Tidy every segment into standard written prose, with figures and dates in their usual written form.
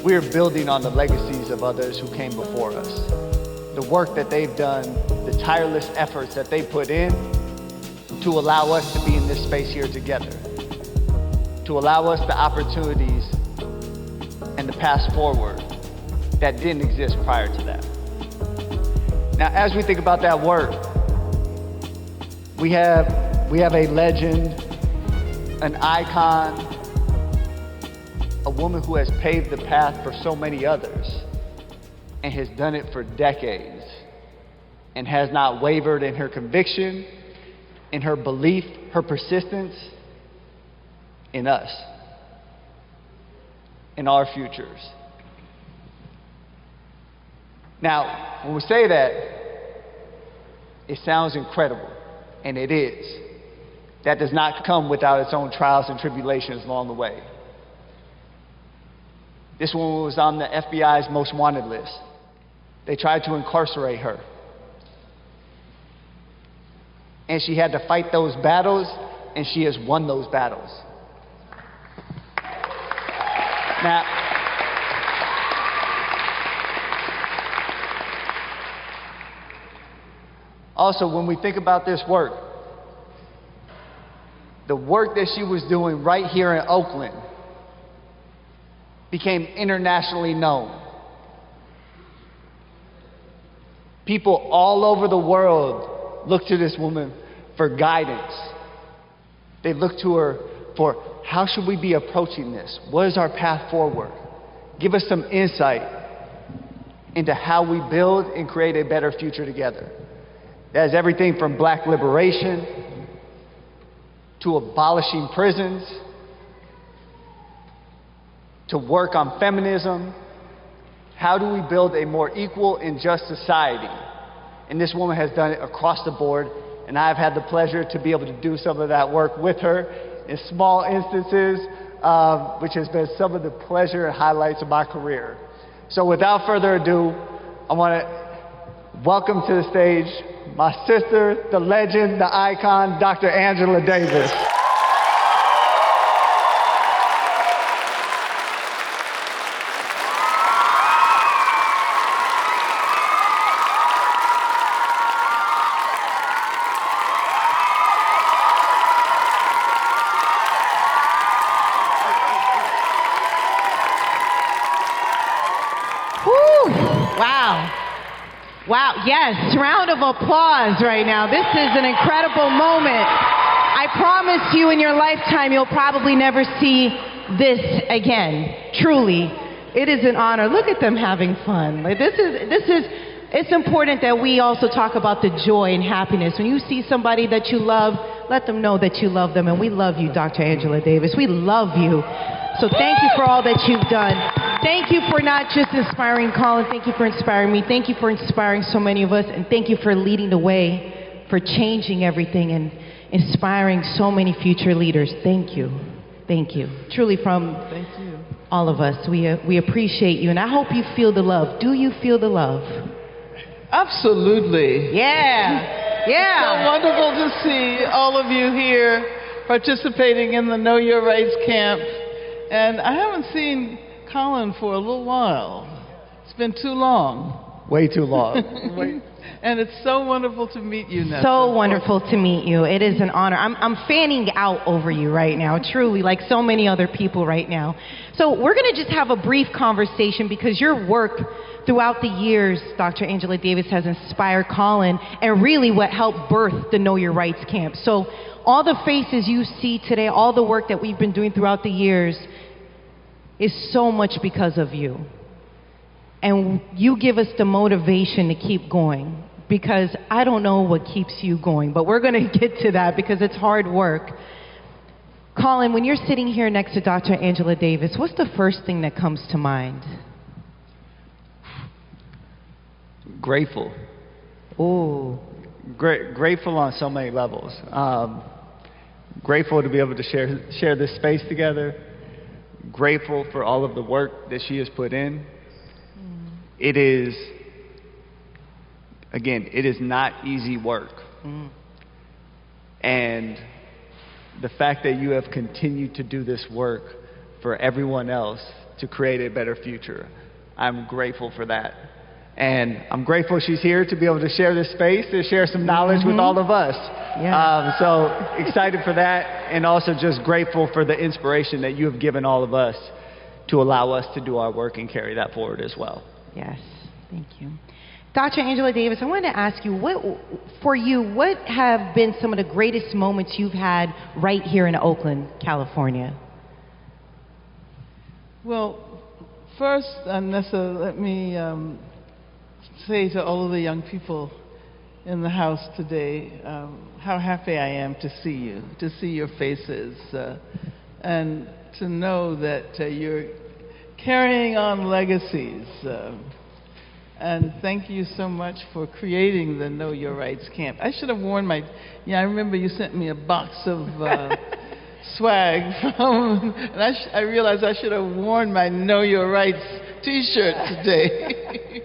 we are building on the legacies of others who came before us. The work that they've done, the tireless efforts that they put in to allow us to be in this space here together, to allow us the opportunities and the path forward that didn't exist prior to that. Now, as we think about that work, we have a legend, an icon, a woman who has paved the path for so many others and has done it for decades and has not wavered in her conviction, in her belief, her persistence in us, in our futures. Now, when we say that, it sounds incredible, and it is. That does not come without its own trials and tribulations along the way. This woman was on the FBI's most wanted list. They tried to incarcerate her. And she had to fight those battles, and she has won those battles. Now, also, when we think about this work, the work that she was doing right here in Oakland became internationally known. People all over the world look to this woman for guidance. They look to her for how should we be approaching this? What is our path forward? Give us some insight into how we build and create a better future together. That is everything from black liberation to abolishing prisons, to work on feminism. How do we build a more equal and just society? And this woman has done it across the board, and I've had the pleasure to be able to do some of that work with her in small instances, which has been some of the pleasure and highlights of my career. So without further ado, I want to welcome to the stage my sister, the legend, the icon, Dr. AngelaDavis. Wow, yes, round of applause right now. This is an incredible moment. I promise you in your lifetime you'll probably never see this again. Truly, it is an honor. Look at them having fun. Like it's important that we also talk about the joy and happiness. When you see somebody that you love, let them know that you love them, and we love you, Dr. AngelaDavis. We love you. So thank you for all that you've done. Thank you for not just inspiring Colin. Thank you for inspiring me. Thank you for inspiring so many of us. And thank you for leading the way, for changing everything and inspiring so many future leaders. Thank you. Thank you. Truly from all of us, we appreciate you. And I hope you feel the love. Do you feel the love? Absolutely. Yeah. Yeah. It's so wonderful to see all of you here participating in the Know Your Rights camp. And I haven't seen Colin for a little while. It's been too long. Way too long. And it's so wonderful to meet you, Nessa. So wonderful to meet you. It is an honor. I'm fanning out over you right now, truly, like so many other people right now. So we're going to just have a brief conversation because your work throughout the years, Dr. AngelaDavis, has inspired Colin and really what helped birth the Know Your Rights camp. So all the faces you see today, all the work that we've been doing throughout the years is so much because of you. And you give us the motivation to keep going, because I don't know what keeps you going, but we're going to get to that because it's hard work. Colin, when you're sitting here next to Dr. AngelaDavis, what's the first thing that comes to mind? Grateful. Ooh. Grateful on so many levels. Grateful to be able to share this space together. Grateful for all of the work that she has put in. It is, again, it is not easy work. And the fact that you have continued to do this work for everyone else to create a better future. I'm grateful for that. And I'm grateful she's here to be able to share this space, to share some knowledge with all of us. Yeah. So excited for that, and also just grateful for the inspiration that you have given all of us to allow us to do our work and carry that forward as well. Yes, thank you. Dr. AngelaDavis, I wanted to ask you, what have been some of the greatest moments you've had right here in Oakland, California? Well, first, Nessa, let me say to all of the young people in the house today how happy I am to see you, to see your faces, and to know that you're carrying on legacies. And thank you so much for creating the Know Your Rights camp. I should have worn my, I remember you sent me a box of swag from, and I realized I should have worn my Know Your Rights t-shirt today.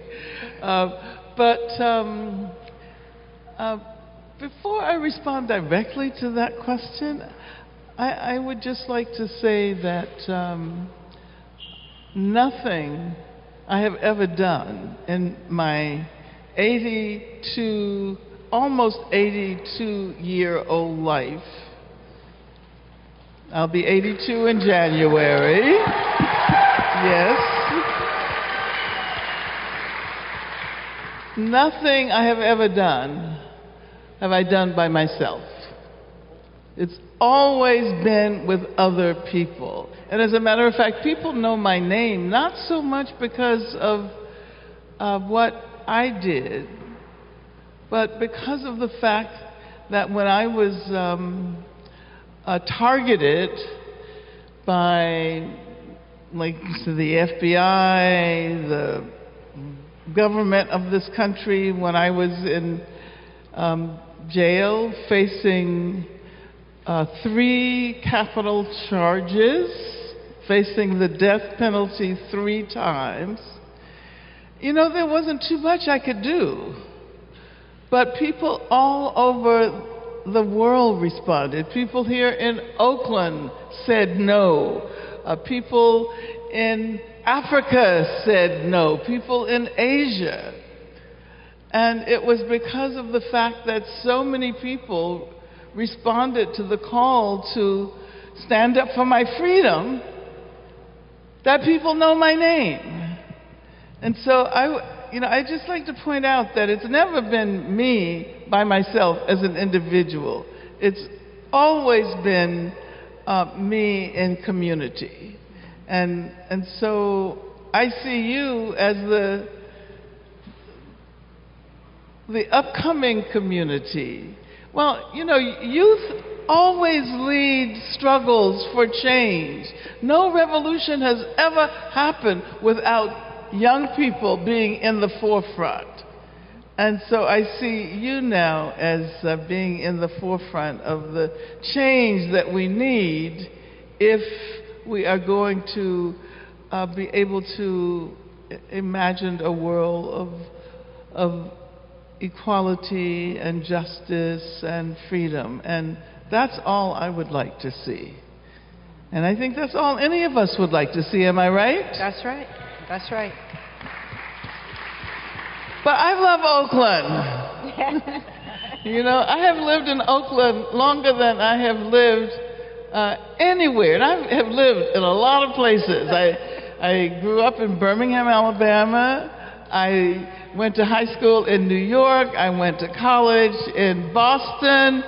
Before I respond directly to that question, I would just like to say that nothing I have ever done in my almost 82-year-old life, I'll be 82 in January, yes. Nothing I have ever done have I done by myself. It's always been with other people. And as a matter of fact, people know my name, not so much because of what I did, but because of the fact that when I was targeted by, like, the FBI, the government of this country, when I was in jail facing 3 capital charges, facing the death penalty 3 times, there wasn't too much I could do. But people all over the world responded. People here in Oakland said no. People in Africa said no. People in Asia. And it was because of the fact that so many people responded to the call to stand up for my freedom that people know my name. And so I just like to point out that it's never been me by myself as an individual. It's always been me in community. And so I see you as the upcoming community. Well, youth always lead struggles for change. No revolution has ever happened without young people being in the forefront. And so I see you now as being in the forefront of the change that we need if we are going to be able to imagine a world of equality and justice and freedom. And that's all I would like to see. And I think that's all any of us would like to see. Am I right? That's right. That's right. But I love Oakland. I have lived in Oakland longer than I have lived anywhere. And I have lived in a lot of places. I grew up in Birmingham, Alabama. I went to high school in New York. I went to college in Boston.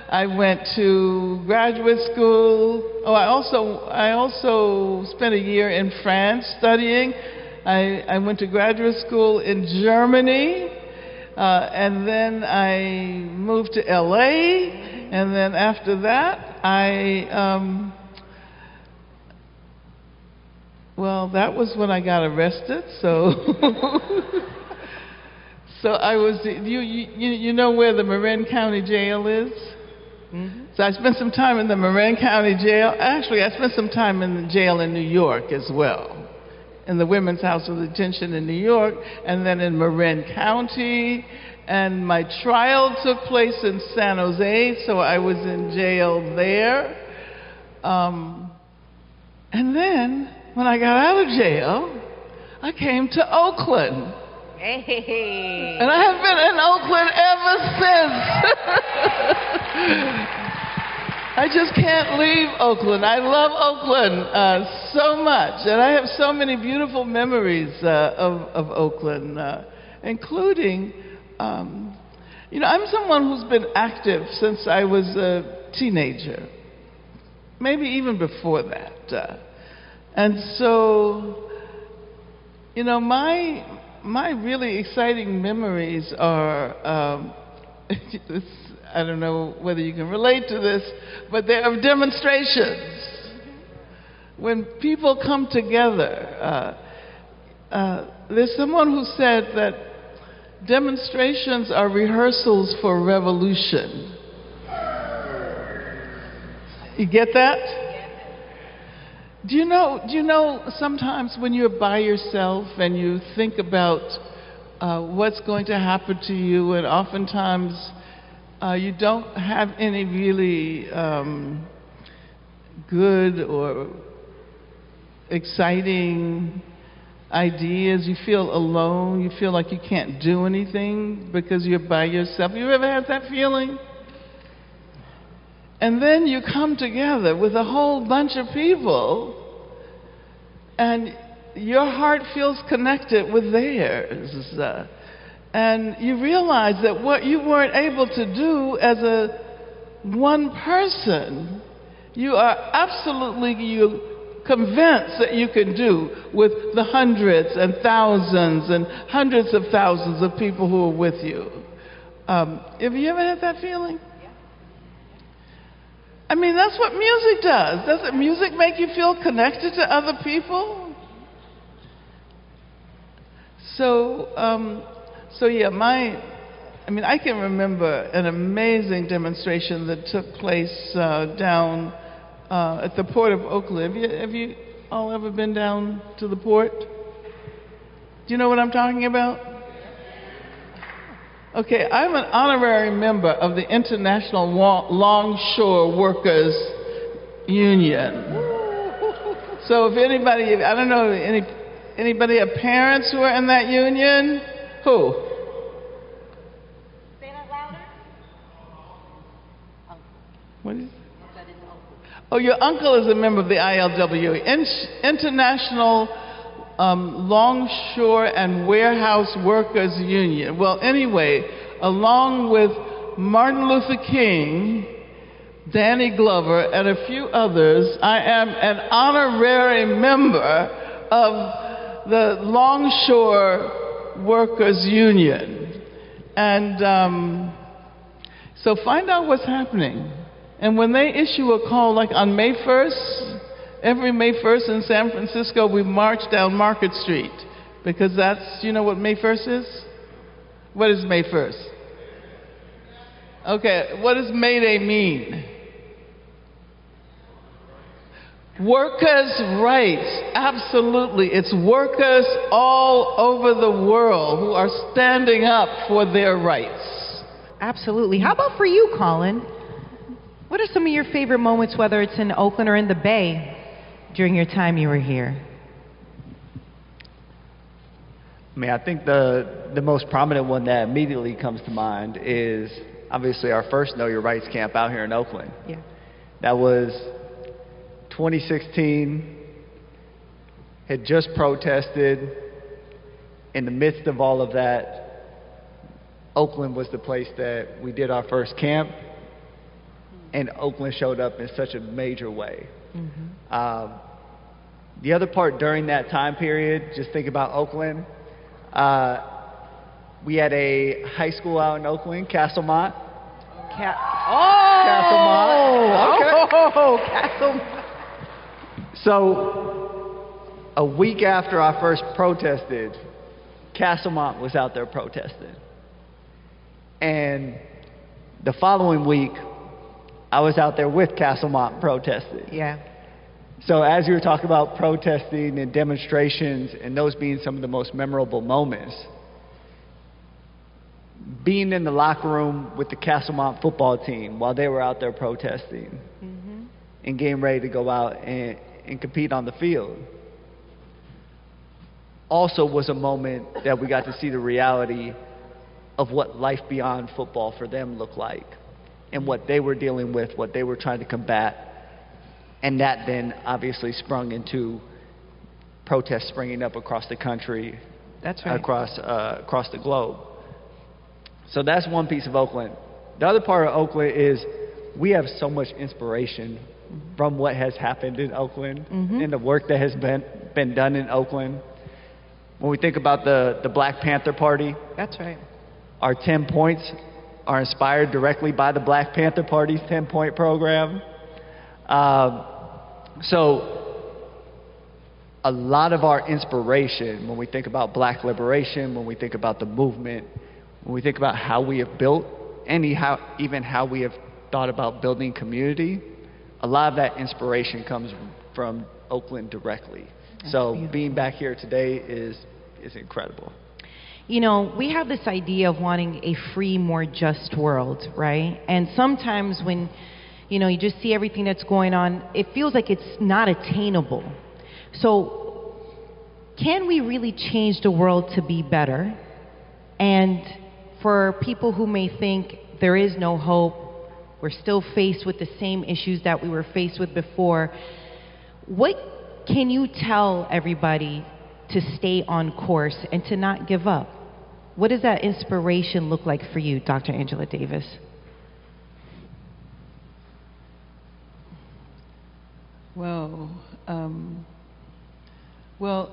I went to graduate school. I also spent a year in France studying. I went to graduate school in Germany, and then I moved to LA, and then after that, that was when I got arrested, so so I was, you know where the Marin County Jail is? Mm-hmm. So I spent some time in the Marin County Jail. Actually, I spent some time in the jail in New York as well, in the Women's House of Detention in New York, and then in Marin County. And my trial took place in San Jose, so I was in jail there. And then when I got out of jail, I came to Oakland. Hey. And I have been in Oakland ever since. I just can't leave Oakland. I love Oakland so much. And I have so many beautiful memories of Oakland, including, you know, I'm someone who's been active since I was a teenager, maybe even before that. And so, you know, my really exciting memories are, I don't know whether you can relate to this, but they're of demonstrations. When people come together, there's someone who said that demonstrations are rehearsals for revolution. You get that? Do you know sometimes when you're by yourself and you think about what's going to happen to you, and oftentimes you don't have any really good or exciting ideas. You feel alone. You feel like you can't do anything because you're by yourself. You ever had that feeling? And then you come together with a whole bunch of people, and your heart feels connected with theirs. And you realize that what you weren't able to do as a one person, you are absolutely convinced that you can do with the hundreds and thousands and hundreds of thousands of people who are with you. Have you ever had that feeling? I mean, that's what music does. Doesn't music make you feel connected to other people? So yeah, I can remember an amazing demonstration that took place down at the port of Oakland. Have you all ever been down to the port? Do you know what I'm talking about? Okay, I'm an honorary member of the International Longshore Workers Union. So if anybody, I don't know, anybody have parents who are in that union? Who? Say that louder. What is it? Oh, your uncle is a member of the ILW, International Longshore and Warehouse Workers Union. Well, anyway, along with Martin Luther King, Danny Glover, and a few others, I am an honorary member of the Longshore Workers Union. And so find out what's happening. And when they issue a call, like on May 1st, every May 1st in San Francisco, we march down Market Street, because that's, you know what May 1st is? What is May 1st? Okay, what does May Day mean? Workers' rights, absolutely. It's workers all over the world who are standing up for their rights. Absolutely. How about for you, Colin? What are some of your favorite moments, whether it's in Oakland or in the Bay, during your time you were here? I mean, I think the most prominent one that immediately comes to mind is obviously our first Know Your Rights camp out here in Oakland. Yeah. That was 2016, had just protested. In the midst of all of that, Oakland was the place that we did our first camp, and Oakland showed up in such a major way. Mm-hmm. The other part during that time period, just think about Oakland. We had a high school out in Oakland, Castlemont. Castlemont. Okay. Oh, Castlemont. So, a week after I first protested, Castlemont was out there protesting. And the following week, I was out there with Castlemont protesting. Yeah. So as you were talking about protesting and demonstrations and those being some of the most memorable moments, being in the locker room with the Castlemont football team while they were out there protesting, mm-hmm. and getting ready to go out and compete on the field, also was a moment that we got to see the reality of what life beyond football for them looked like and what they were dealing with, what they were trying to combat. And that then obviously sprung into protests springing up across the country, That's right. across the globe. So that's one piece of Oakland. The other part of Oakland is we have so much inspiration from what has happened in Oakland and the work that has been done in Oakland. When we think about the Black Panther Party, That's right. our 10 points are inspired directly by the Black Panther Party's 10-point program. So a lot of our inspiration when we think about Black liberation, when we think about the movement, when we think about how we have built, and even how we have thought about building community, a lot of that inspiration comes from Oakland directly. So being back here today is incredible. You know, we have this idea of wanting a free, more just world, right? And sometimes when, you know, you just see everything that's going on, it feels like it's not attainable. So can we really change the world to be better? And for people who may think there is no hope, we're still faced with the same issues that we were faced with before, what can you tell everybody to stay on course and to not give up? What does that inspiration look like for you, Dr. AngelaDavis? Well,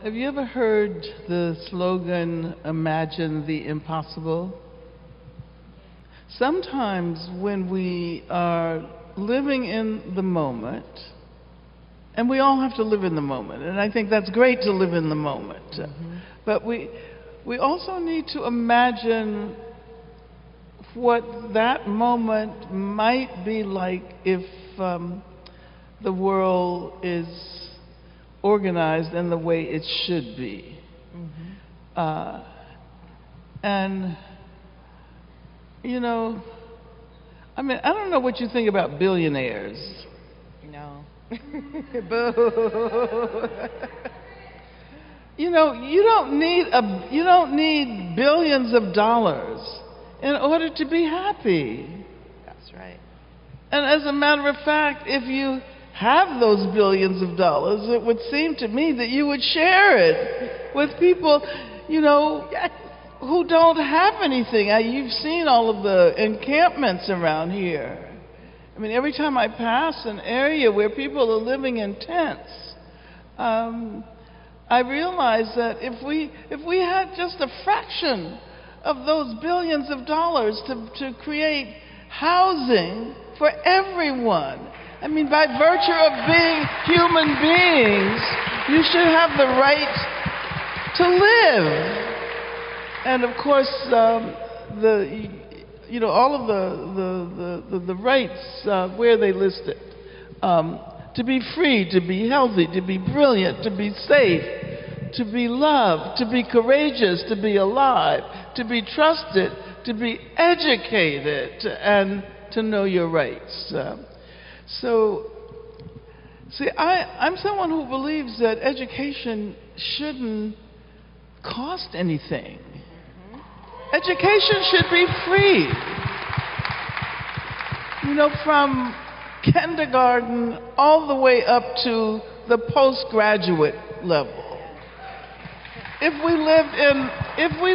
have you ever heard the slogan, "Imagine the impossible"? Sometimes when we are living in the moment, and we all have to live in the moment, and I think that's great to live in the moment, but we also need to imagine what that moment might be like if the world is organized in the way it should be. And, you know, I mean, I don't know what you think about billionaires. No. Boo. You know, you don't need billions of dollars in order to be happy. That's right. And as a matter of fact, if you have those billions of dollars, it would seem to me that you would share it with people, you know, who don't have anything. You've seen all of the encampments around here. I mean, every time I pass an area where people are living in tents, I realize that if we had just a fraction of those billions of dollars to create housing for everyone, I mean, by virtue of being human beings, you should have the right to live. And of course, all of the rights where they list it, to be free, to be healthy, to be brilliant, to be safe, to be loved, to be courageous, to be alive, to be trusted, to be educated, and to know your rights. So, see, I'm someone who believes that education shouldn't cost anything. Education should be free. You know, from kindergarten all the way up to the postgraduate level. If we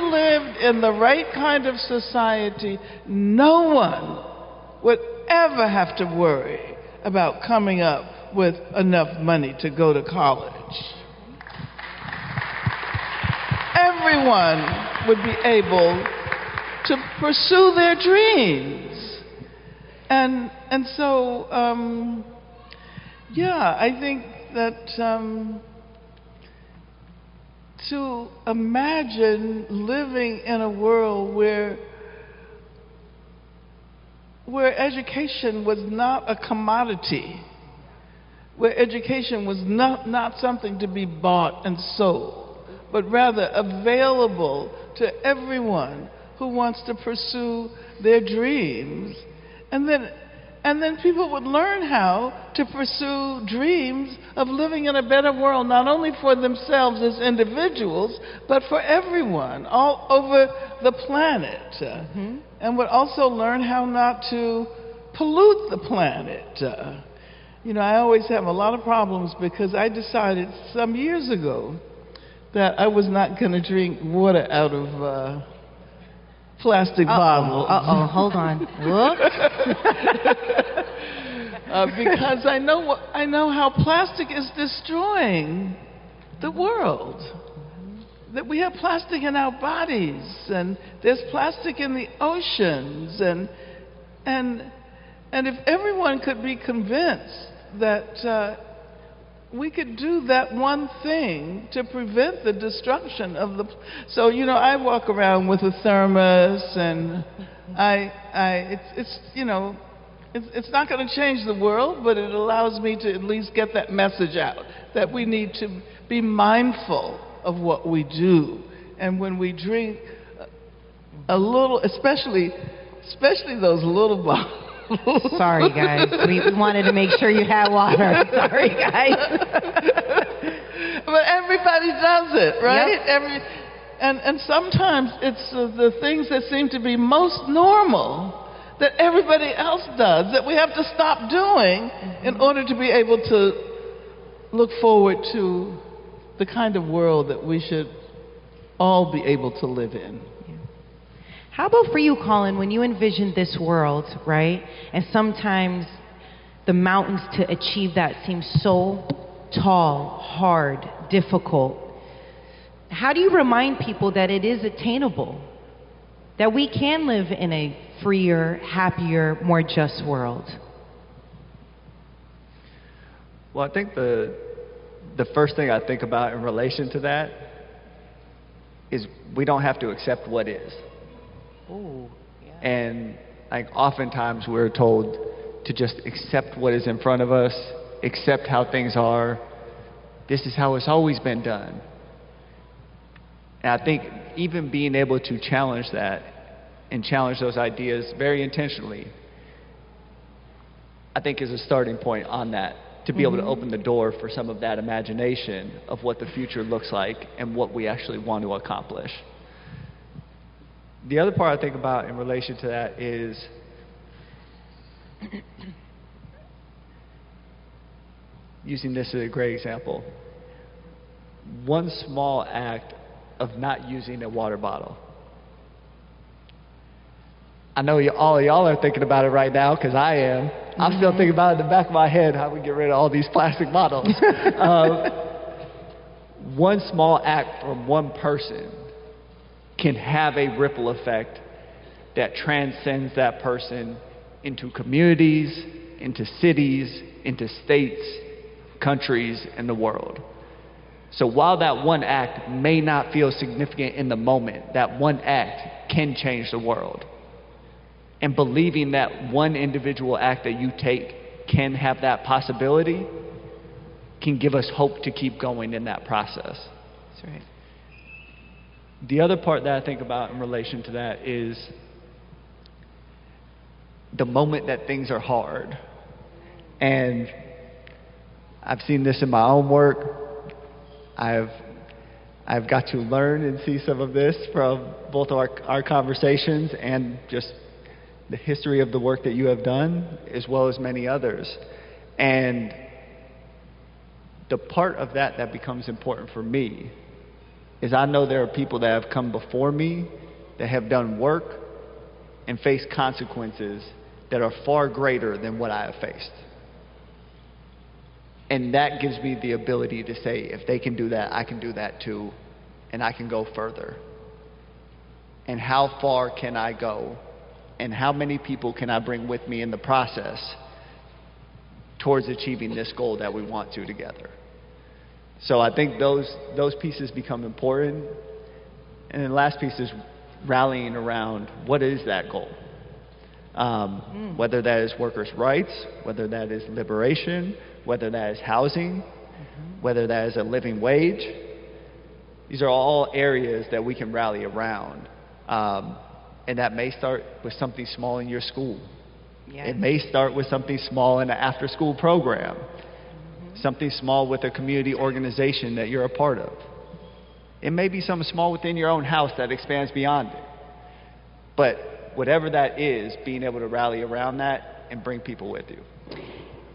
lived in the right kind of society, no one would ever have to worry about coming up with enough money to go to college. Everyone would be able to pursue their dreams. And so, I think that to imagine living in a world where education was not a commodity, where education was not something to be bought and sold, but rather available to everyone who wants to pursue their dreams. And And then people would learn how to pursue dreams of living in a better world, not only for themselves as individuals, but for everyone all over the planet. And would also learn how not to pollute the planet. You know, I always have a lot of problems because I decided some years ago that I was not going to drink water out of plastic bottles. Hold on. Whoops. Because I know how plastic is destroying the world. That we have plastic in our bodies, and there's plastic in the oceans, and if everyone could be convinced that we could do that one thing to prevent the destruction of the. So you know, I walk around with a thermos, and it's not going to change the world, but it allows me to at least get that message out that we need to be mindful of what we do, and when we drink a little, especially those little bottles. Sorry, guys. We wanted to make sure you had water. Sorry, guys. But everybody does it, right? Yep. And sometimes it's the things that seem to be most normal that everybody else does that we have to stop doing in order to be able to look forward to the kind of world that we should all be able to live in. How about for you, Colin, when you envision this world, right? And sometimes the mountains to achieve that seem so tall, hard, difficult. How do you remind people that it is attainable? That we can live in a freer, happier, more just world? Well, I think the first thing I think about in relation to that is we don't have to accept what is. Ooh, yeah. And like oftentimes we're told to just accept what is in front of us, accept how things are. This is how it's always been done. And I think even being able to challenge that and challenge those ideas very intentionally, I think is a starting point on that, to be able to open the door for some of that imagination of what the future looks like and what we actually want to accomplish. The other part I think about in relation to that is using this as a great example. One small act of not using a water bottle. I know all y'all are thinking about it right now, because I am. I'm still thinking about it in the back of my head, how we get rid of all these plastic bottles. One small act from one person can have a ripple effect that transcends that person into communities, into cities, into states, countries, and the world. So while that one act may not feel significant in the moment, that one act can change the world. And believing that one individual act that you take can have that possibility can give us hope to keep going in that process. That's right. The other part that I think about in relation to that is the moment that things are hard. And I've seen this in my own work. I've got to learn and see some of this from both our conversations and just the history of the work that you have done, as well as many others. And the part of that becomes important for me is I know there are people that have come before me that have done work and faced consequences that are far greater than what I have faced. And that gives me the ability to say, if they can do that, I can do that too, and I can go further. And how far can I go? And how many people can I bring with me in the process towards achieving this goal that we want to together? So I think those pieces become important. And then the last piece is rallying around what is that goal? Whether that is workers' rights, whether that is liberation, whether that is housing, whether that is a living wage. These are all areas that we can rally around. And that may start with something small in your school. Yes. It may start with something small in an after-school program, something small with a community organization that you're a part of. It may be something small within your own house that expands beyond it. But whatever that is, being able to rally around that and bring people with you.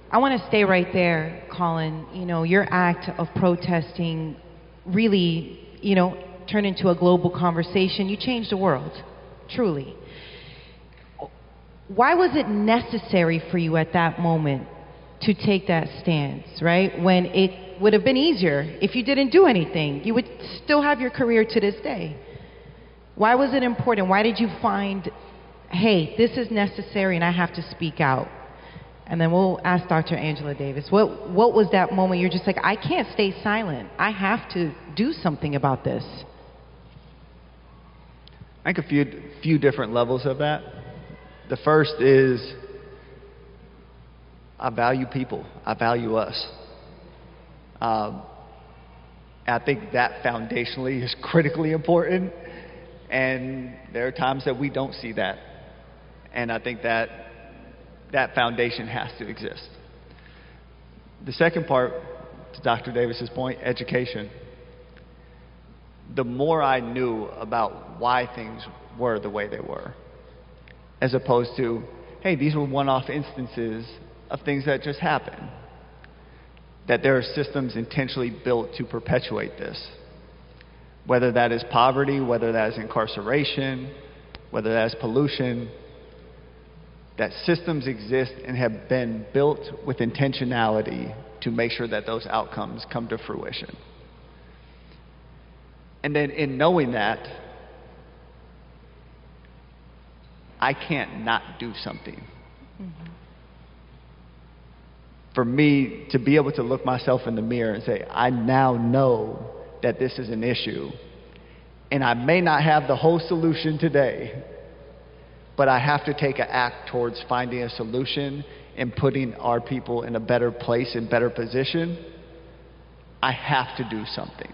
I want to stay right there, Colin. You know, your act of protesting really, turned into a global conversation. You changed the world, truly. Why was it necessary for you at that moment to take that stance, right? When it would have been easier if you didn't do anything. You would still have your career to this day. Why was it important? Why did you find, hey, this is necessary and I have to speak out? And then we'll ask Dr. AngelaDavis. What was that moment you're just like, I can't stay silent. I have to do something about this? I think a few different levels of that. The first is I value people. I value us. I think that foundationally is critically important. And there are times that we don't see that. And I think that foundation has to exist. The second part, to Dr. Davis's point, education. The more I knew about why things were the way they were, as opposed to, hey, these were one-off instances of things that just happened, that there are systems intentionally built to perpetuate this, whether that is poverty, whether that is incarceration, whether that is pollution, that systems exist and have been built with intentionality to make sure that those outcomes come to fruition. And then in knowing that, I can't not do something. Mm-hmm. For me to be able to look myself in the mirror and say, I now know that this is an issue, and I may not have the whole solution today, but I have to take an act towards finding a solution and putting our people in a better place and better position. I have to do something.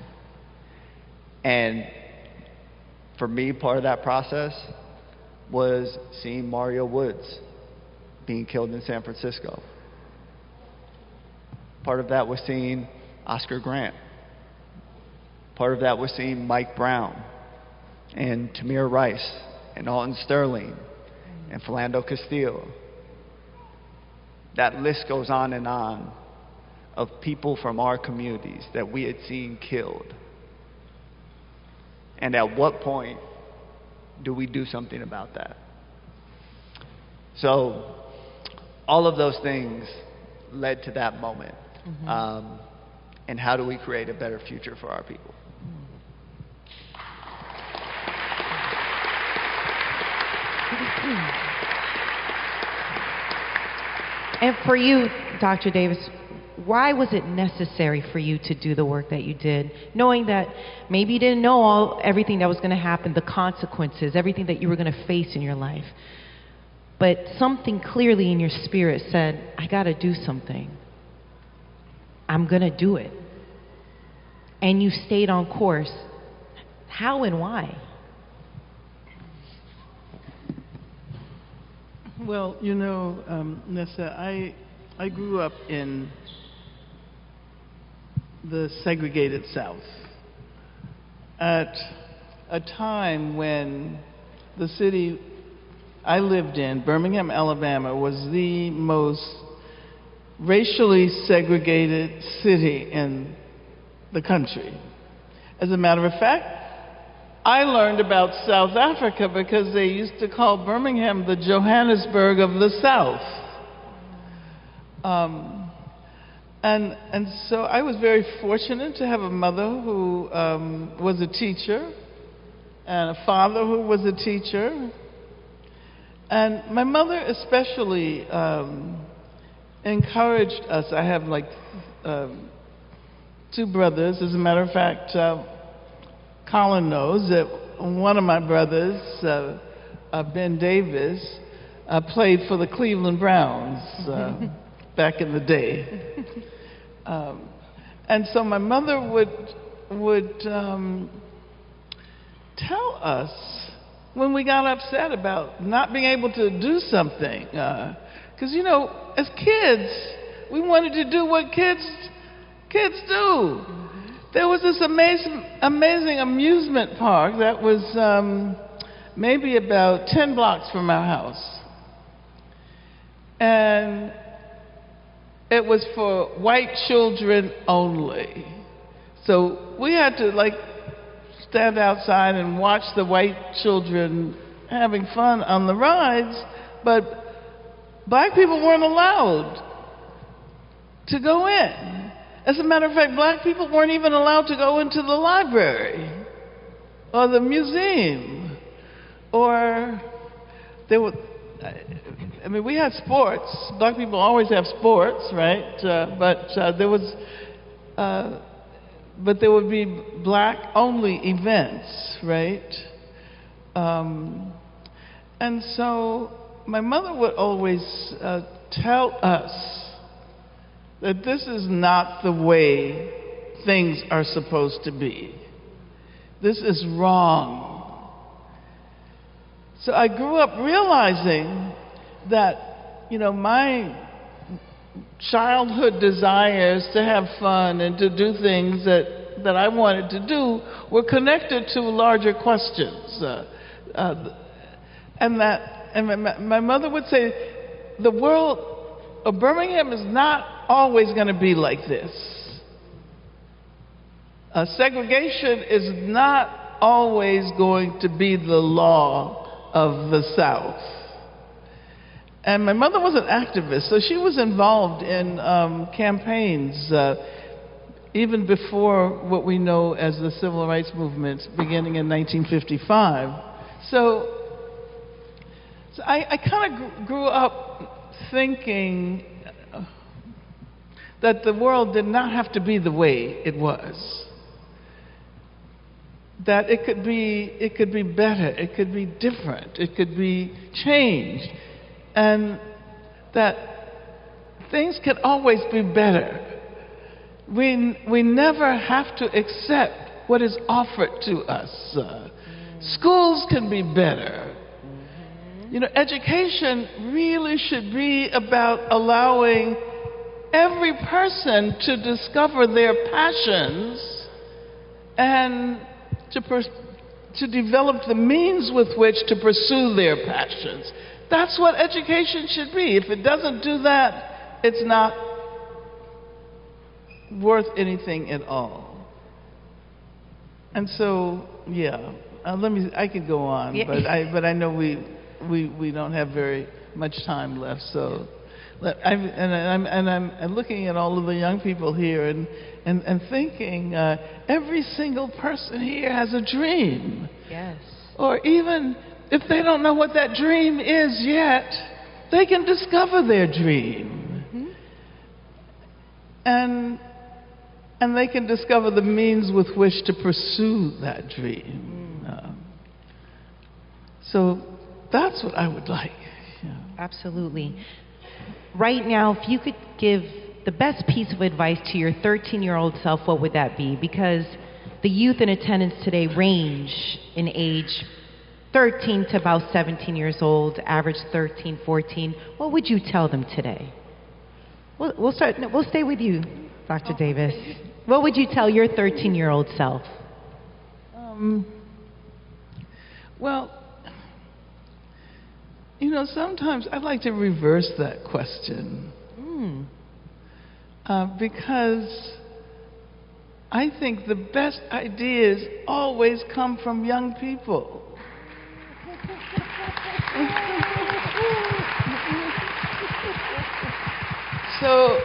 And for me, part of that process was seeing Mario Woods being killed in San Francisco. Part of that was seeing Oscar Grant. Part of that was seeing Mike Brown and Tamir Rice and Alton Sterling and Philando Castile. That list goes on and on of people from our communities that we had seen killed. And at what point do we do something about that? So all of those things led to that moment. Mm-hmm. And how do we create a better future for our people? And for you, Dr. Davis, why was it necessary for you to do the work that you did, knowing that maybe you didn't know everything that was going to happen, the consequences, everything that you were going to face in your life, but something clearly in your spirit said, I got to do something. I'm going to do it. And you stayed on course. How and why? Well, Nessa, I grew up in the segregated South at a time when the city I lived in, Birmingham, Alabama, was the most racially segregated city in the country. As a matter of fact, I learned about South Africa because they used to call Birmingham the Johannesburg of the South. And so I was very fortunate to have a mother who was a teacher and a father who was a teacher. And my mother especially encouraged us. I have two brothers. As a matter of fact, Colin knows that one of my brothers, Ben Davis, played for the Cleveland Browns back in the day. And so my mother would tell us when we got upset about not being able to do something. Because, you know, as kids, we wanted to do what kids do. There was this amazing amusement park that was maybe about 10 blocks from our house. And it was for white children only. So we had to like stand outside and watch the white children having fun on the rides, but black people weren't allowed to go in. As a matter of fact, black people weren't even allowed to go into the library or the museum, or there were, I mean, we had sports. Black people always have sports, right? But there would be black-only events, right? And so my mother would always tell us that this is not the way things are supposed to be. This is wrong. So I grew up realizing that, you know, my childhood desires to have fun and to do things that I wanted to do were connected to larger questions. And my mother would say, the world of Birmingham is not always going to be like this. Segregation is not always going to be the law of the South. And my mother was an activist, so she was involved in campaigns even before what we know as the Civil Rights Movement beginning in 1955. So I kind of grew up thinking that the world did not have to be the way it was. That it could be better, it could be different, it could be changed. And that things can always be better. We never have to accept what is offered to us. Schools can be better. You know, education really should be about allowing every person to discover their passions and to develop the means with which to pursue their passions. That's what education should be. If it doesn't do that, it's not worth anything at all. And so, yeah, I could go on, yeah. but I know we don't have very much time left. So, I'm looking at all of the young people here and thinking every single person here has a dream. Yes. Or even if they don't know what that dream is yet, they can discover their dream. Mm-hmm. And they can discover the means with which to pursue that dream. So that's what I would like. Yeah. Absolutely. Right now, if you could give the best piece of advice to your 13-year-old self, what would that be? Because the youth in attendance today range in age 13 to about 17 years old, average 13, 14. What would you tell them today? We'll stay with you, Dr. Davis. What would you tell your 13-year-old self? Well, you know, sometimes I'd like to reverse that question. Because I think the best ideas always come from young people. So,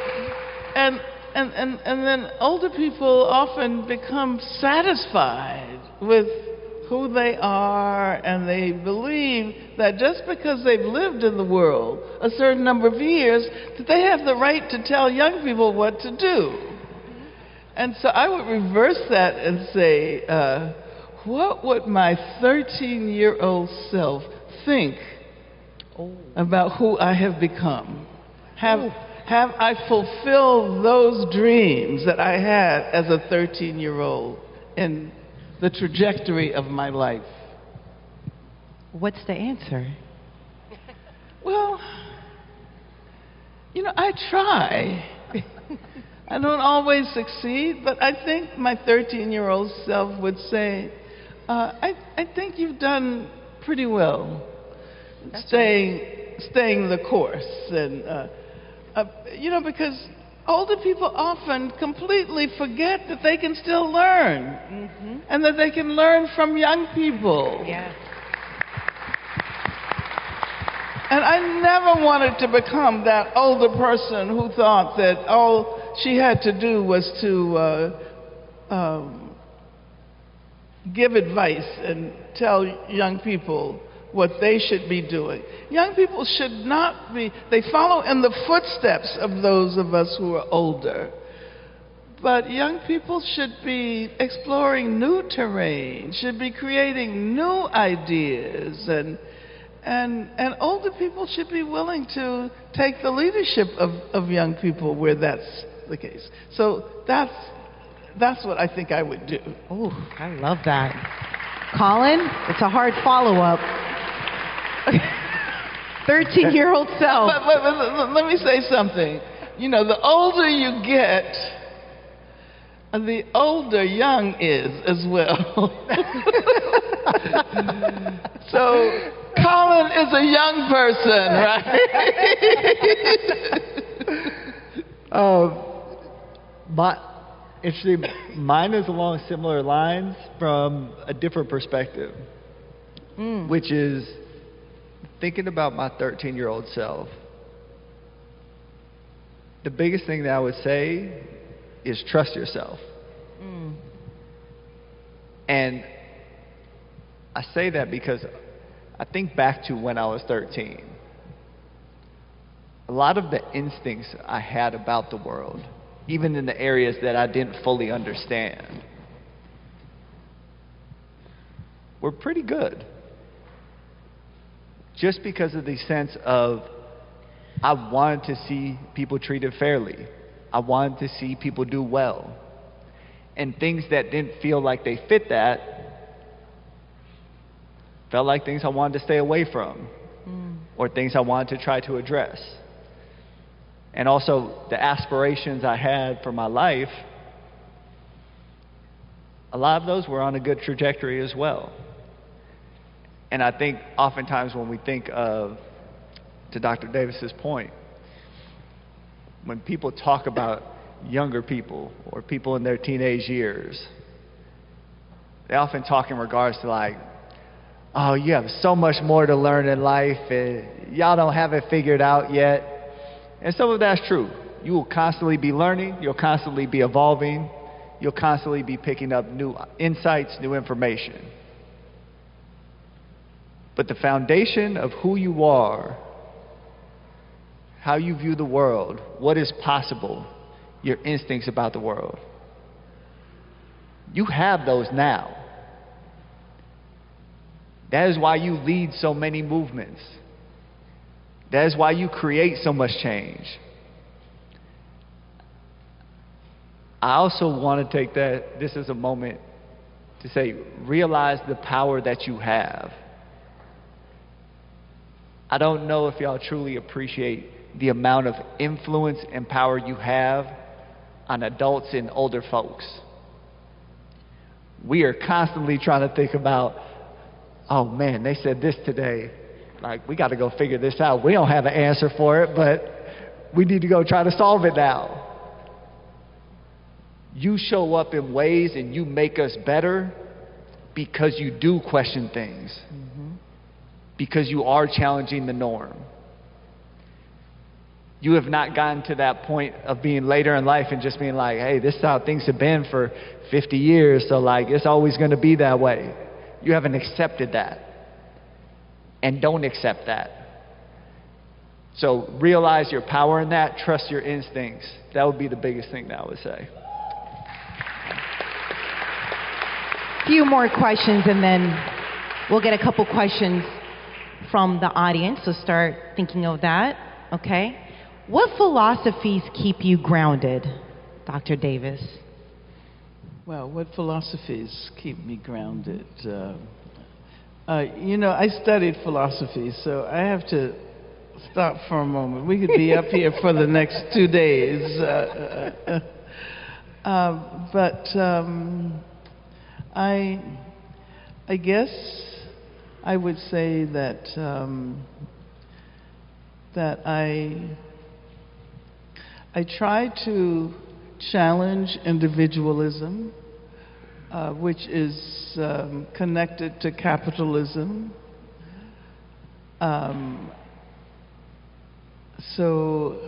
and then older people often become satisfied with who they are, and they believe that just because they've lived in the world a certain number of years, that they have the right to tell young people what to do. And so I would reverse that and say, what would my 13-year-old self think about who I have become? Have I fulfilled those dreams that I had as a 13-year-old in the trajectory of my life? What's the answer? Well, I try. I don't always succeed, but I think my 13-year-old self would say, I think you've done pretty well staying the course. And, because older people often completely forget that they can still learn and that they can learn from young people. Yes. And I never wanted to become that older person who thought that all she had to do was to give advice and tell young people what they should be doing. Young people should not be, they follow in the footsteps of those of us who are older. But young people should be exploring new terrain, should be creating new ideas, and older people should be willing to take the leadership of young people where that's the case. So that's what I think I would do. Oh, I love that. Colin, it's a hard follow-up. 13-year-old self. But let me say something. The older you get, the older young is as well. So Colin is a young person, right? Actually, mine is along similar lines from a different perspective, which is thinking about my 13-year-old self. The biggest thing that I would say is trust yourself. And I say that because I think back to when I was 13. A lot of the instincts I had about the world, even in the areas that I didn't fully understand, were pretty good. Just because of the sense of I wanted to see people treated fairly. I wanted to see people do well. And things that didn't feel like they fit that felt like things I wanted to stay away from, or things I wanted to try to address. And also the aspirations I had for my life, a lot of those were on a good trajectory as well. And I think oftentimes when we think of, to Dr. Davis's point, when people talk about younger people or people in their teenage years, they often talk in regards to like, oh, you have so much more to learn in life and y'all don't have it figured out yet. And some of that's true. You will constantly be learning, you'll constantly be evolving, you'll constantly be picking up new insights, new information. But the foundation of who you are, how you view the world, what is possible, your instincts about the world, you have those now. That is why you lead so many movements. That is why you create so much change. I also want to take this as a moment to say, realize the power that you have. I don't know if y'all truly appreciate the amount of influence and power you have on adults and older folks. We are constantly trying to think about, oh man, they said this today. Like, we got to go figure this out. We don't have an answer for it, but we need to go try to solve it now. You show up in ways and you make us better because you do question things. Because you are challenging the norm. You have not gotten to that point of being later in life and just being like, hey, this is how things have been for 50 years, so like it's always going to be that way. You haven't accepted that. And don't accept that. So realize your power in that, trust your instincts. That would be the biggest thing that I would say. A few more questions and then we'll get a couple questions from the audience, so start thinking of that, okay? What philosophies keep you grounded, Dr. Davis? Well, what philosophies keep me grounded? I studied philosophy, so I have to stop for a moment. We could be up here for the next 2 days. I guess I would say that I try to challenge individualism, which is connected to capitalism. So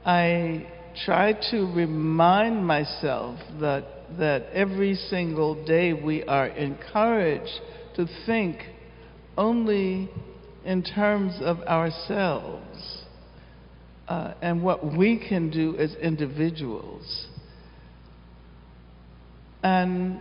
I try to remind myself that every single day we are encouraged to think only in terms of ourselves and what we can do as individuals. And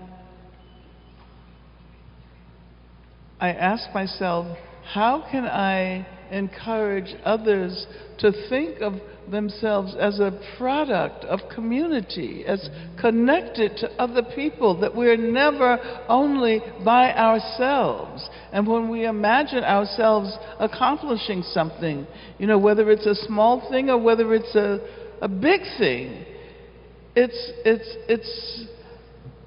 I ask myself, how can I encourage others to think of themselves as a product of community, as connected to other people, that we're never only by ourselves. And when we imagine ourselves accomplishing something, you know, whether it's a small thing or whether it's a big thing, it's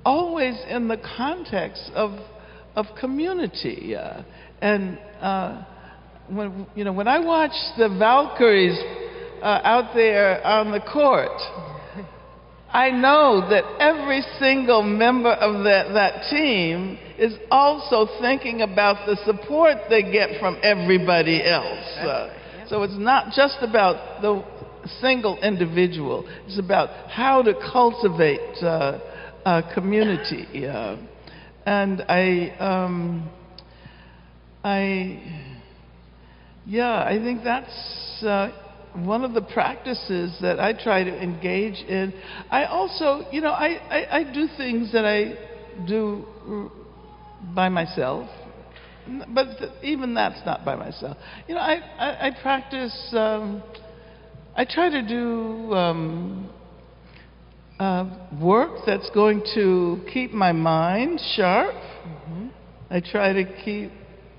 always in the context of community. When I watch the Valkyries out there on the court, I know that every single member of that team is also thinking about the support they get from everybody else. So it's not just about the single individual. It's about how to cultivate community. And I think that's one of the practices that I try to engage in. I also, I do things that I do by myself, but even that's not by myself. I practice, I try to do work that's going to keep my mind sharp. I try to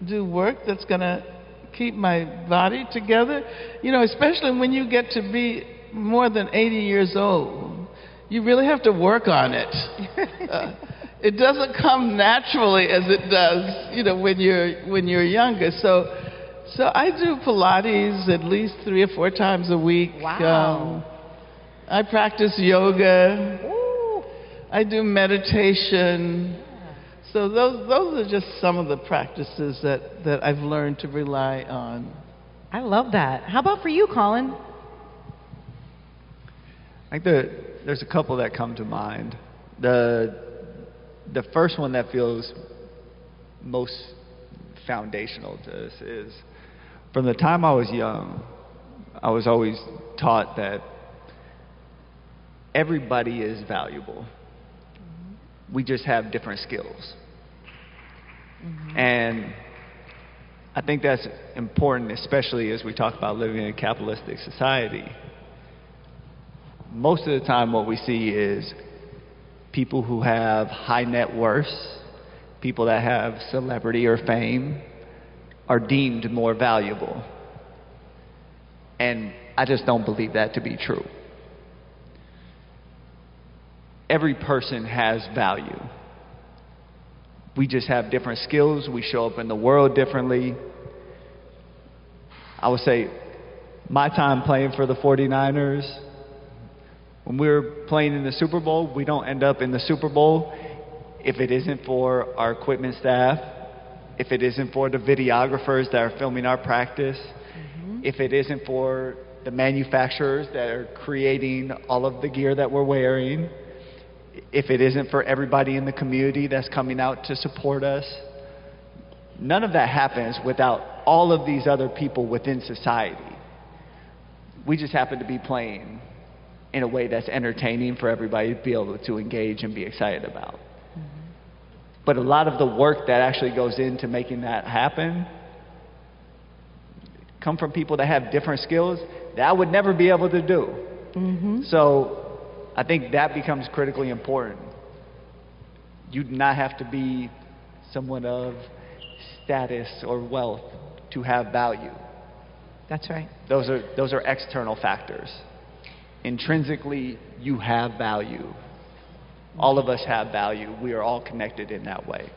do work that's going to keep my body together. Especially when you get to be more than 80 years old, you really have to work on it. It doesn't come naturally as it does, when you're younger. So I do Pilates at least 3 or 4 times a week. Wow. I practice yoga. Ooh. I do meditation. So those are just some of the practices that I've learned to rely on. I love that. How about for you, Colin? I think there's a couple that come to mind. The first one that feels most foundational to this is, from the time I was young, I was always taught that everybody is valuable. We just have different skills. And I think that's important, especially as we talk about living in a capitalistic society. Most of the time what we see is people who have high net worths, people that have celebrity or fame, are deemed more valuable. And I just don't believe that to be true. Every person has value. We just have different skills. We show up in the world differently. I would say my time playing for the 49ers, when we were playing in the Super Bowl, we don't end up in the Super Bowl if it isn't for our equipment staff, if it isn't for the videographers that are filming our practice, if it isn't for the manufacturers that are creating all of the gear that we're wearing, if it isn't for everybody in the community that's coming out to support us. None of that happens without all of these other people within society. We just happen to be playing in a way that's entertaining for everybody to be able to engage and be excited about. But a lot of the work that actually goes into making that happen come from people that have different skills that I would never be able to do. So I think that becomes critically important. You do not have to be someone of status or wealth to have value. That's right. Those are external factors. Intrinsically, you have value. All of us have value. We are all connected in that way.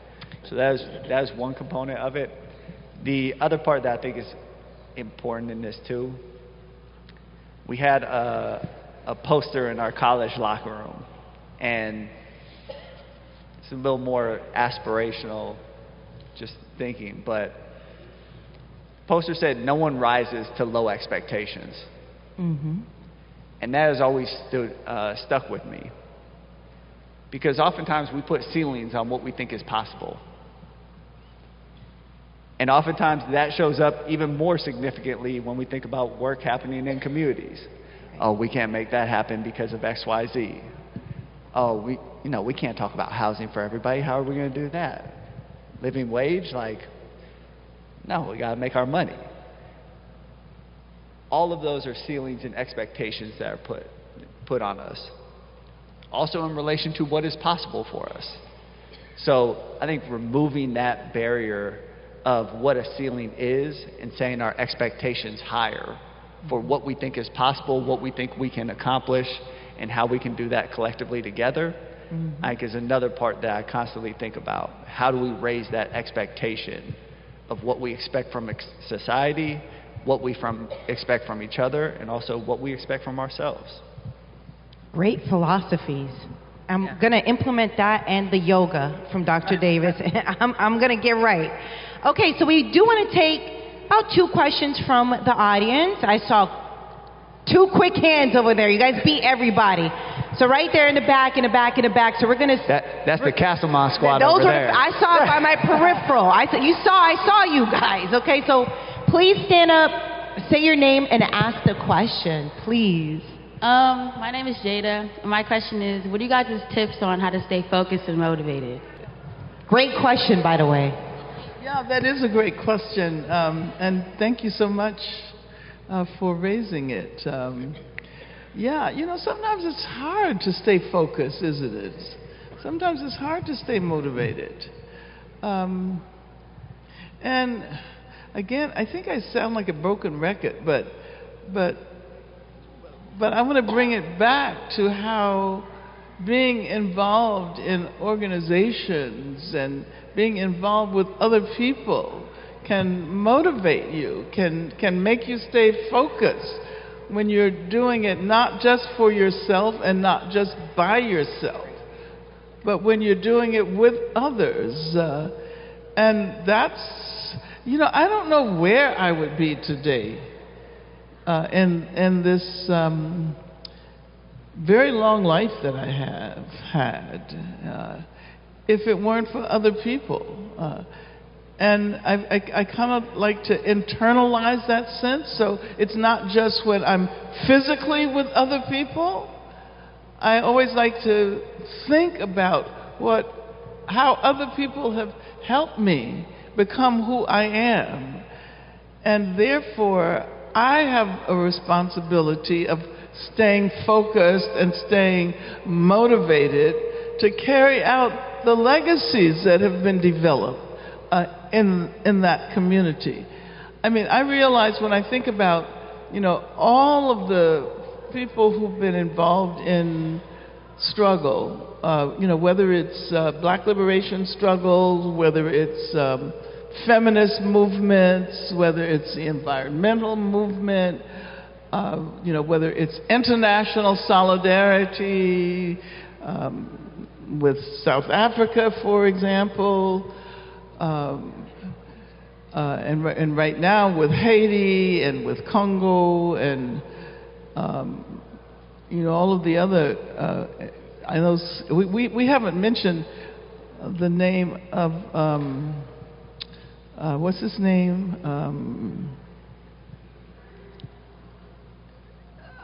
So that is one component of it. The other part that I think is important in this too, we had a poster in our college locker room, and it's a little more aspirational, just thinking, but the poster said, "No one rises to low expectations." Mm-hmm. And that has always stuck with me, because oftentimes we put ceilings on what we think is possible. And oftentimes that shows up even more significantly when we think about work happening in communities. Oh, we can't make that happen because of X, Y, Z. Oh, we can't talk about housing for everybody. How are we going to do that? Living wage? Like, no, we got to make our money. All of those are ceilings and expectations that are put on us. Also in relation to what is possible for us. So I think removing that barrier of what a ceiling is and saying our expectations higher for what we think is possible, what we think we can accomplish, and how we can do that collectively together, I think is another part that I constantly think about. How do we raise that expectation of what we expect from society, what we expect from each other, and also what we expect from ourselves? Great philosophies. I'm going to implement that and the yoga from Dr. Davis. I'm going to get right. Okay, so we do want to take about 2 questions from the audience. I saw 2 quick hands over there. You guys beat everybody. So right there in the back, in the back, in the back. So we're going to... That's the Castlemont squad over there. I saw it by my peripheral. I saw you guys. Okay, so please stand up, say your name, and ask the question, please. My name is Jada. My question is, what are you guys' tips on how to stay focused and motivated? Great question, by the way. Yeah, that is a great question, and thank you so much for raising it. Yeah, sometimes it's hard to stay focused, isn't it? Sometimes it's hard to stay motivated. And again, I think I sound like a broken record, but I want to bring it back to how being involved in organizations and being involved with other people can motivate you, can make you stay focused when you're doing it not just for yourself and not just by yourself, but when you're doing it with others. And that's, I don't know where I would be today in this very long life that I have had if it weren't for other people. And I kind of like to internalize that sense, so it's not just when I'm physically with other people. I always like to think about how other people have helped me become who I am. And therefore, I have a responsibility of staying focused and staying motivated to carry out the legacies that have been developed in that community. I mean, I realize when I think about, all of the people who've been involved in struggle, whether it's black liberation struggles, whether it's feminist movements, whether it's the environmental movement, whether it's international solidarity with South Africa, for example, and right now with Haiti and with Congo and all of the other. I know we haven't mentioned the name of what's his name?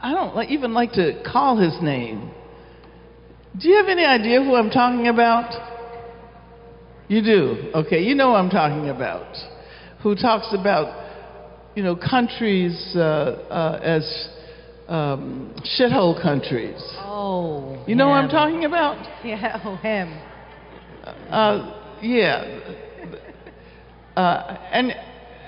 I don't even like to call his name. Do you have any idea who I'm talking about? You do? Okay, you know who I'm talking about. Who talks about, countries as shithole countries. Oh. You know who I'm talking about? Yeah, Yeah.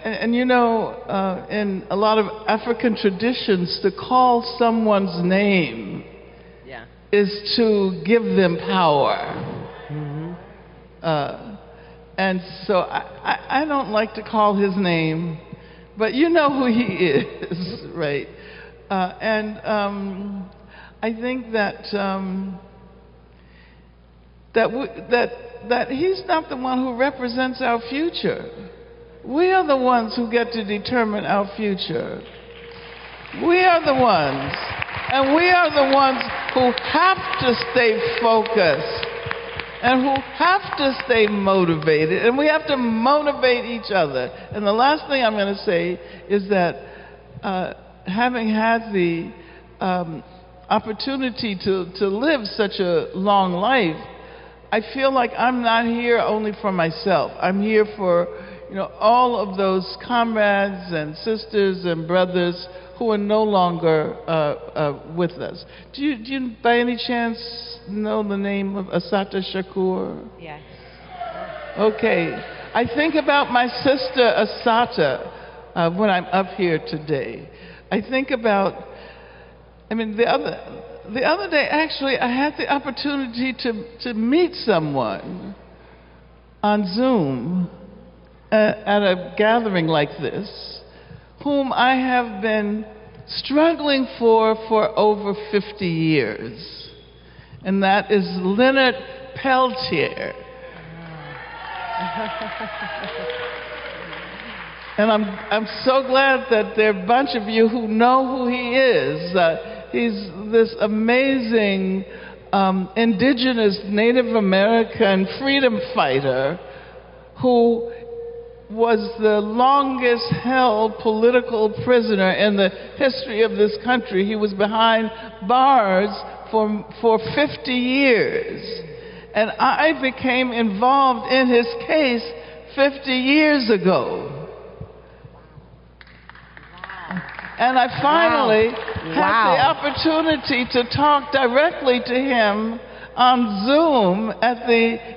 And you know, in a lot of African traditions, to call someone's name is to give them power. And so I don't like to call his name, but you know who he is, right? I think that that he's not the one who represents our future. We are the ones who get to determine our future. We are the ones, and we are the ones who have to stay focused and who have to stay motivated, and we have to motivate each other. And the last thing I'm going to say is that having had the opportunity to live such a long life, I feel like I'm not here only for myself. I'm here for, you know, all of those comrades and sisters and brothers who are no longer with us. Do you by any chance know the name of Assata Shakur? Yes. Okay. I think about my sister Assata when I'm up here today. I think about, I mean, the other day, actually, I had the opportunity to meet someone on Zoom at a gathering like this, whom I have been struggling for over 50 years, and that is Leonard Peltier. And I'm so glad that there are a bunch of you who know who he is. He's this amazing indigenous Native American freedom fighter who was the longest held political prisoner in the history of this country. He was behind bars for 50 years. And I became involved in his case 50 years ago. And I finally had the opportunity to talk directly to him on Zoom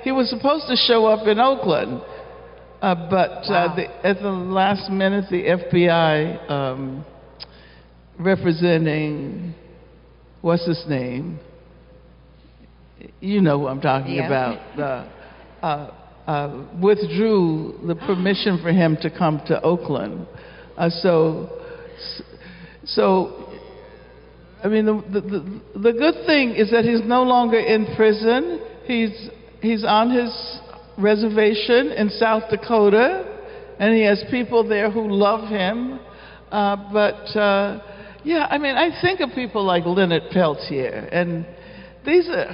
he was supposed to show up in Oakland, but at the last minute, the FBI representing, what's his name? You know who I'm talking about. Withdrew the permission for him to come to Oakland. So, I mean, the good thing is that he's no longer in prison. He's on his reservation in South Dakota, and he has people there who love him. Yeah, I mean, I think of people like Leonard Peltier, and these are,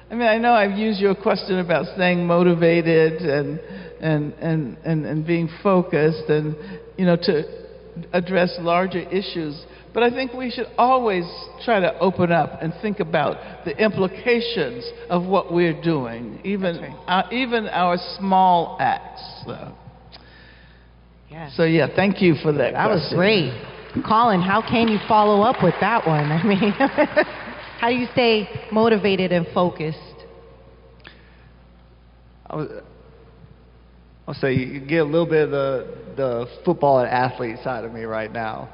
I mean, I know I've used your question about staying motivated and being focused and, you know, to address larger issues, but I think we should always try to open up and think about the implications of what we're doing, even our small acts. So yeah, thank you for that. That was great. Colin, how can you follow up with that one? I mean, how do you stay motivated and focused? I'll say you get a little bit of the football and athlete side of me right now,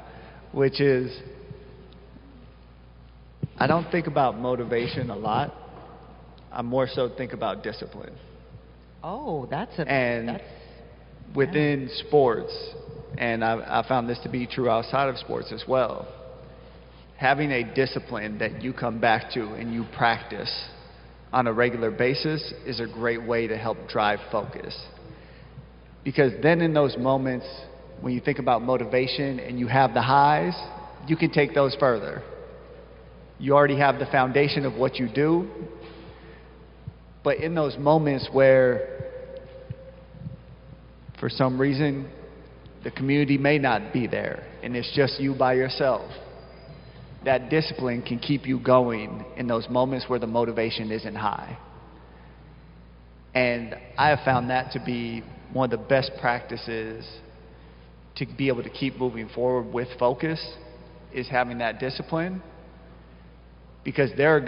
which is I don't think about motivation a lot. I more so think about discipline. Oh, that's within sports, and I found this to be true outside of sports as well. Having a discipline that you come back to and you practice on a regular basis is a great way to help drive focus. Because then in those moments, when you think about motivation and you have the highs, you can take those further. You already have the foundation of what you do. But in those moments where, for some reason, the community may not be there and it's just you by yourself, that discipline can keep you going in those moments where the motivation isn't high. And I have found that to be one of the best practices to be able to keep moving forward with focus is having that discipline, because there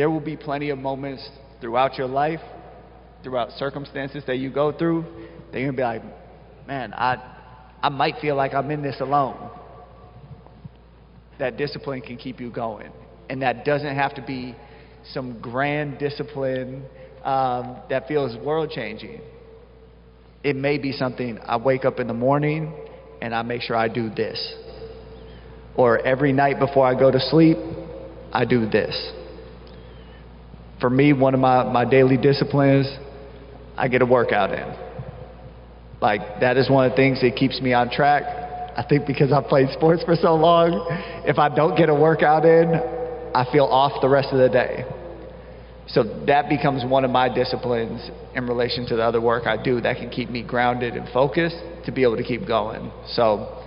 will be plenty of moments throughout your life, throughout circumstances that you go through, that you're gonna be like, man, I might feel like I'm in this alone. That discipline can keep you going. And that doesn't have to be some grand discipline that feels world-changing. It may be something I wake up in the morning and I make sure I do this. Or every night before I go to sleep, I do this. For me, one of my daily disciplines, I get a workout in. Like, that is one of the things that keeps me on track. I think because I've played sports for so long, if I don't get a workout in, I feel off the rest of the day. So that becomes one of my disciplines in relation to the other work I do that can keep me grounded and focused to be able to keep going. So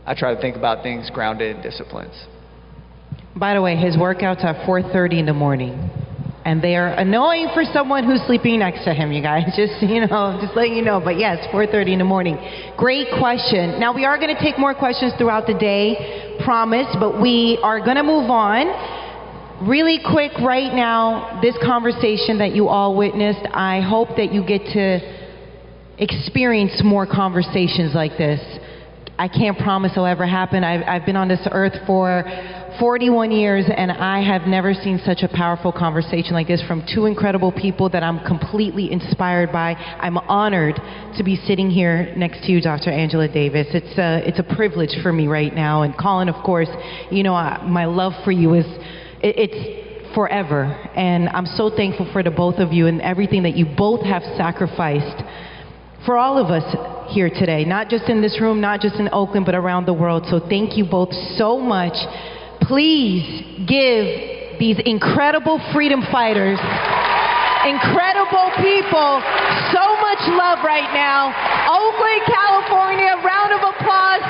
I try to think about things grounded in disciplines. By the way, his workouts are 4:30 in the morning. And they are annoying for someone who's sleeping next to him, you guys. Just letting you know. But yes, 4:30 in the morning. Great question. Now, we are going to take more questions throughout the day, promise, but we are going to move on. Really quick right now, this conversation that you all witnessed, I hope that you get to experience more conversations like this. I can't promise it'll ever happen. I've been on this earth for 41 years, and I have never seen such a powerful conversation like this from two incredible people that I'm completely inspired by. I'm honored to be sitting here next to you, Dr. AngelaDavis. It's a privilege for me right now. And Colin, of course, my love for you it's forever. And I'm so thankful for the both of you and everything that you both have sacrificed for all of us here today, not just in this room, not just in Oakland, but around the world. So thank you both so much. Please give these incredible freedom fighters, incredible people, so much love right now. Oakland, California, round of applause.